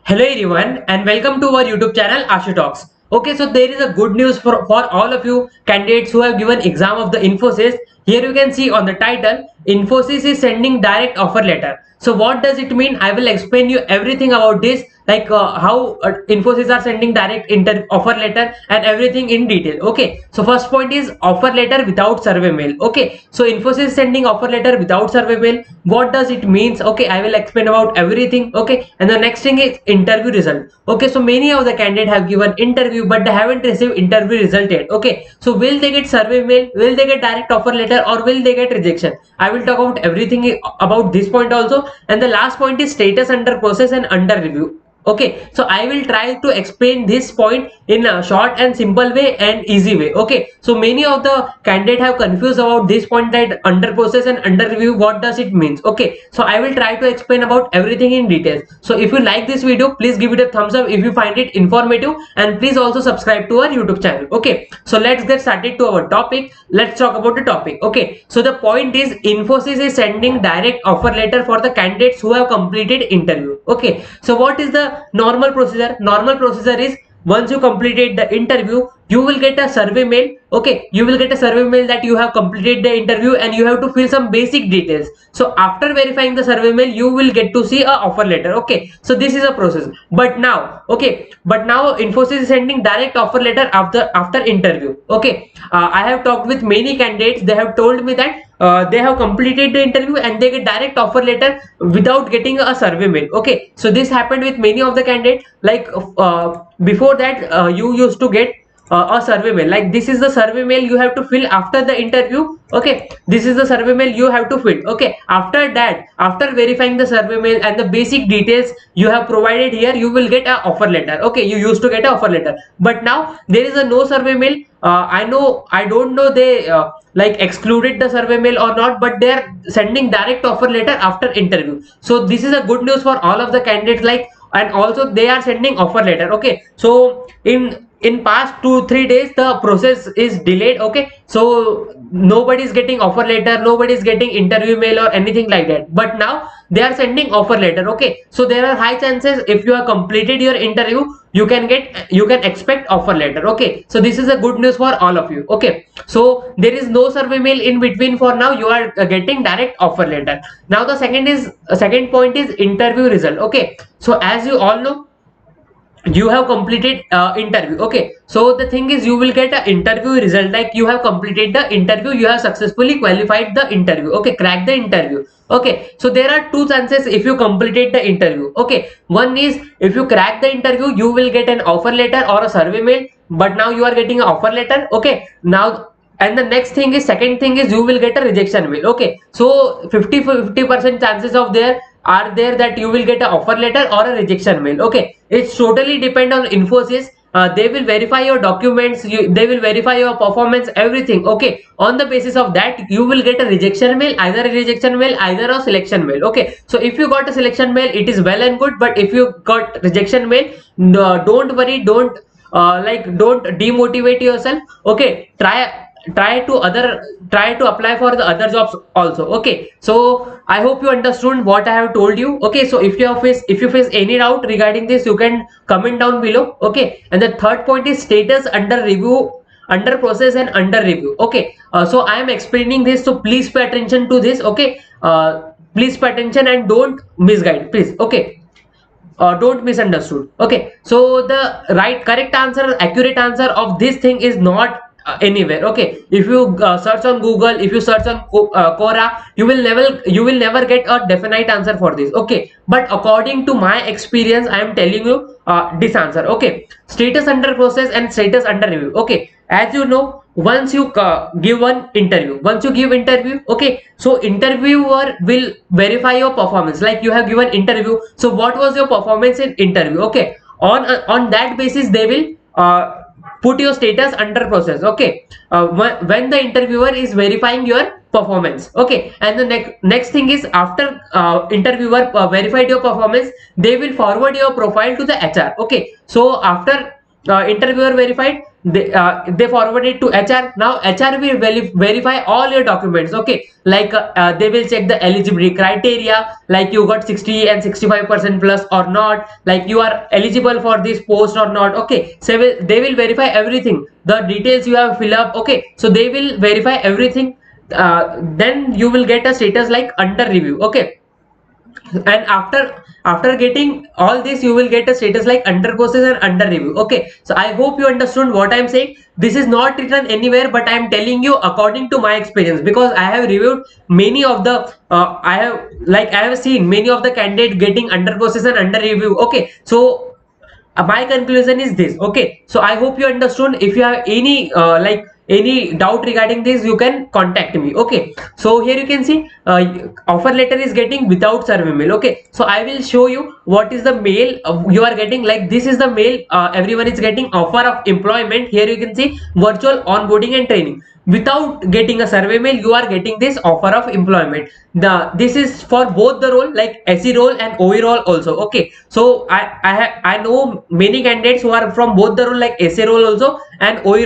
Hello everyone and welcome to our YouTube channel Ashu Talks. Okay, so there is a good news for all of you candidates who have given exam of the Infosys. Here you can see on the title, Infosys is sending direct offer letter. So what does it mean? I will explain you everything about this, like how Infosys are sending direct offer letter and everything in detail. Okay, so first point is offer letter without survey mail. Okay, so Infosys is sending offer letter without survey mail. What does it means? Okay, I will explain about everything. Okay, and the next thing is interview result. Okay, so many of the candidates have given interview but they haven't received interview result yet. Okay, so will they get survey mail, will they get direct offer letter, or will they get rejection? I will talk about everything about this point also. And the last point is status under process and under review. Okay, so I will try to explain this point in a short and simple way and easy way. Okay, so many of the candidate have confused about this point, that under process and under review, what does it means? Okay, so I will try to explain about everything in details. So if you like this video, please give it a thumbs up if you find it informative, and please also subscribe to our YouTube channel. Okay, so let's get started to our topic. Let's talk about the topic. Okay, so the point is Infosys is sending direct offer letter for the candidates who have completed interview. Okay, so what is the normal procedure? Normal procedure is, once you completed the interview, you will get a survey mail. Okay, you will get a survey mail that you have completed the interview and you have to fill some basic details. So after verifying the survey mail, you will get to see a offer letter. Okay, so this is a process. But now, Infosys is sending direct offer letter after interview. Okay, I have talked with many candidates. They have told me that they have completed the interview and they get direct offer letter without getting a survey mail. Okay, so this happened with many of the candidates. Like before that, you used to get a survey mail, like this is the survey mail you have to fill after the interview. Okay, this is the survey mail you have to fill. Okay, after that, after verifying the survey mail and the basic details you have provided here, you will get a offer letter. Okay, you used to get a offer letter, but now there is a no survey mail. I don't know they like excluded the survey mail or not, but they are sending direct offer letter after interview. So this is a good news for all of the candidates, like, and also they are sending offer letter. Okay, so in past 2-3 days the process is delayed. Okay, so nobody is getting offer letter, nobody is getting interview mail or anything like that, but now they are sending offer letter. Okay, so there are high chances, if you have completed your interview, you can expect offer letter. Okay, so this is a good news for all of you. Okay, so there is no survey mail in between for now, you are getting direct offer letter. Now the second point is interview result. Okay, so as you all know, you have completed interview. Okay, so the thing is, you will get an interview result, like you have completed the interview, you have successfully qualified the interview. Okay, crack the interview. Okay, so there are two chances if you completed the interview. Okay, one is, if you crack the interview, you will get an offer letter or a survey mail, but now you are getting an offer letter. Okay, now, and the next thing is, second thing is, you will get a rejection mail. Okay, so 50% chances of there are there that you will get an offer letter or a rejection mail. Okay, it's totally depend on Infosys. They will verify your documents, they will verify your performance, everything. Okay, on the basis of that, you will get a rejection mail, either a rejection mail, either a selection mail. Okay, so if you got a selection mail, it is well and good, but if you got rejection mail, no, don't worry, don't demotivate yourself. Okay, try to apply for the other jobs also. Okay, so I hope you understood what I have told you. Okay, so if you face any doubt regarding this, you can comment down below. Okay, and the third point is status under review, under process and under review. Okay, so I am explaining this, so please pay attention to this. Okay, please pay attention and don't misguide, please. Okay, don't misunderstood. Okay, so the correct answer, accurate answer of this thing is not anywhere. Okay, if you search on Google, if you search on Quora, you will never get a definite answer for this. Okay, but according to my experience, I am telling you this answer. Okay, status under process and status under review. Okay, as you know, once you give one interview, once you give interview, okay, so interviewer will verify your performance, like you have given interview, so what was your performance in interview. Okay, on that basis they will put your status under process. Okay, when the interviewer is verifying your performance. Okay, and the next thing is, after interviewer verified your performance, they will forward your profile to the HR. Okay, so after interviewer verified, they forward it to HR. Now HR will verify all your documents. Okay, like they will check the eligibility criteria, like you got 60 and 65% plus or not, like you are eligible for this post or not. Okay, so they will verify everything, the details you have fill up. Okay, so they will verify everything. Then you will get a status like under review. Okay, and after getting all this, you will get a status like under process and under review. Okay, so I hope you understood what I'm saying. This is not written anywhere, but I'm telling you according to my experience, because I have reviewed many of the I have seen many of the candidate getting under process and under review. Okay, so my conclusion is this. Okay, so I hope you understood. If you have any any doubt regarding this, you can contact me. Okay, so here you can see offer letter is getting without survey mail. Okay, so I will show you what is the mail you are getting. Like this is the mail everyone is getting: offer of employment. Here you can see virtual onboarding and training. Without getting a survey mail, you are getting this offer of employment. This is for both the role, like SE role and OE role also. Okay, so I know many candidates who are from both the role, like SE role also and OE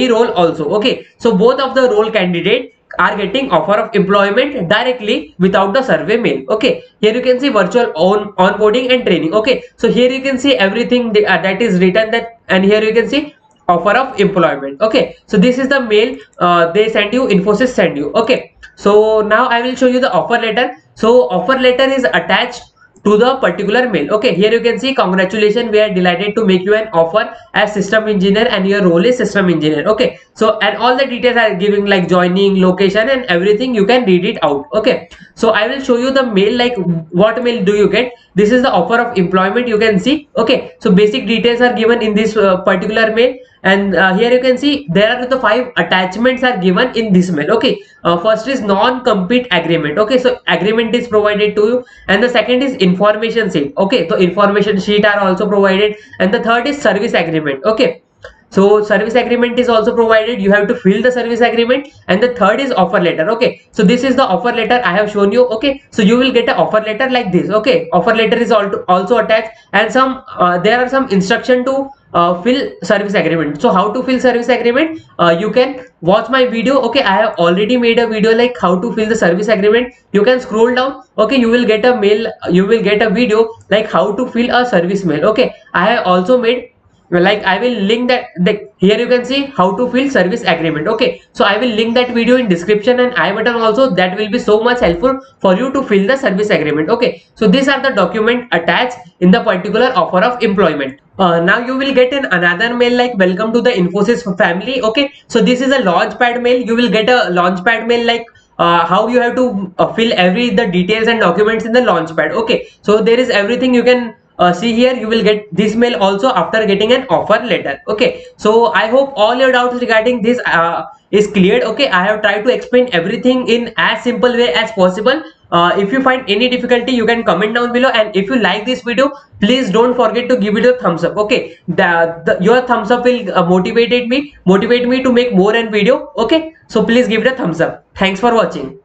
role also. Okay, so both of the role candidate are getting offer of employment directly without the survey mail. Okay, here you can see virtual onboarding and training. Okay, so here you can see everything that is written, that, and here you can see offer of employment. Okay, so this is the mail they send you, Infosys send you. Okay, so now I will show you the offer letter. So offer letter is attached to the particular mail. Okay, here you can see, congratulations, we are delighted to make you an offer as system engineer and your role is system engineer. Okay, so and all the details are giving, like joining, location and everything. You can read it out. Okay, so I will show you the mail, like what mail do you get. This is the offer of employment, you can see. Okay, so basic details are given in this particular mail, and here you can see there are the 5 attachments are given in this mail. Okay, first is non-compete agreement. Okay, so agreement is provided to you, and the second is information sheet. Okay, so information sheet are also provided, and the third is service agreement. Okay, so service agreement is also provided, you have to fill the service agreement, and the third is offer letter. Okay, so this is the offer letter I have shown you. Okay, so you will get an offer letter like this. Okay, offer letter is also attached, and some there are some instruction to fill service agreement. So how to fill service agreement, you can watch my video. Okay, I have already made a video like how to fill the service agreement. You can scroll down. Okay, you will get a mail, you will get a video like how to fill a service mail. Okay, I have also made, like I will link that, here you can see how to fill service agreement. Okay, so I will link that video in description and I button also. That will be so much helpful for you to fill the service agreement. Okay, so these are the document attached in the particular offer of employment. Now you will get another mail like welcome to the Infosys family. Okay, so this is a launchpad mail. You will get a launchpad mail like how you have to fill the details and documents in the launchpad. Okay, so there is everything you can see here. You will get this mail also after getting an offer letter. Okay, so I hope all your doubts regarding this is cleared. Okay, I have tried to explain everything in as simple way as possible. If you find any difficulty, you can comment down below, and if you like this video, please don't forget to give it a thumbs up. Okay, your thumbs up will motivate me to make more and video. Okay, so please give it a thumbs up. Thanks for watching.